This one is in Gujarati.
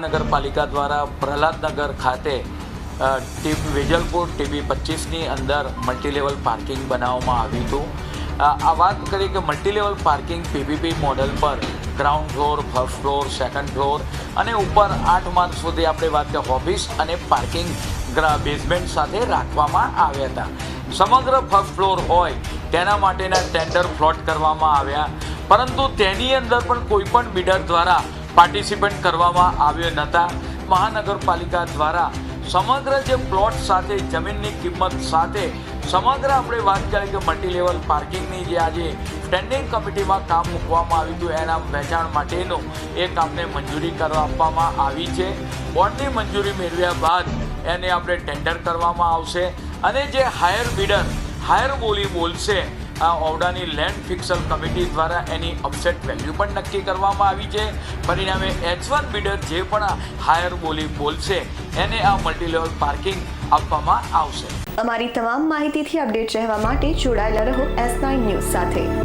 નગરપાલિકા દ્વારા પ્રહલાદનગર ખાતે વેજલપુર ટીબી 25ની અંદર મલ્ટીલેવલ પાર્કિંગ બનાવવામાં આવ્યું હતું। આ વાત કરીએ કે મલ્ટીલેવલ પાર્કિંગ પીપીપી મોડલ પર ground floor, first floor, second floor અને ઉપર 8 માળ સુધી આપણે વાત કરીએ ઓફિસ અને પાર્કિંગ બેઝમેન્ટ સાથે રાખવામાં આવ્યા હતા। સમગ્ર ફર્સ્ટ ફ્લોર હોય તેના માટેના ટેન્ડર ફ્લોટ કરવામાં આવ્યા, પરંતુ તેની અંદર પણ કોઈ પણ બિડર દ્વારા પાર્ટિસિપેટ કરવામાં આવ્યો નહોતા। મહાનગરપાલિકા દ્વારા સમગ્ર જે પ્લોટ સાથે જમીનની કિંમત સાથે સમગ્ર આપણે વાત કરીએ કે મલ્ટીલેવલ પાર્કિંગની જે આજે સ્ટેન્ડિંગ કમિટીમાં કામ મૂકવામાં આવ્યું હતું એના વેચાણ માટેનું એ કામને મંજૂરી કરવા આપવામાં આવી છે। બોર્ડની મંજૂરી મેળવ્યા બાદ એને આપણે ટેન્ડર કરવામાં આવશે અને જે હાયર બોલી બોલશે આ ઓરડાની લેન્ડ ફિક્સર કમિટી દ્વારા એની અપસેટ વેલ્યુ પણ નક્કી કરવામાં આવી છે। પરિણામે H1 બિડર જે પણ હાયર બોલી બોલશે એને આ મલ્ટીલેવલ પાર્કિંગ આપવામાં આવશે। અમારી તમામ માહિતીથી અપડેટ રહેવા માટે જોડાયેલા રહો S9 ન્યૂઝ સાથે।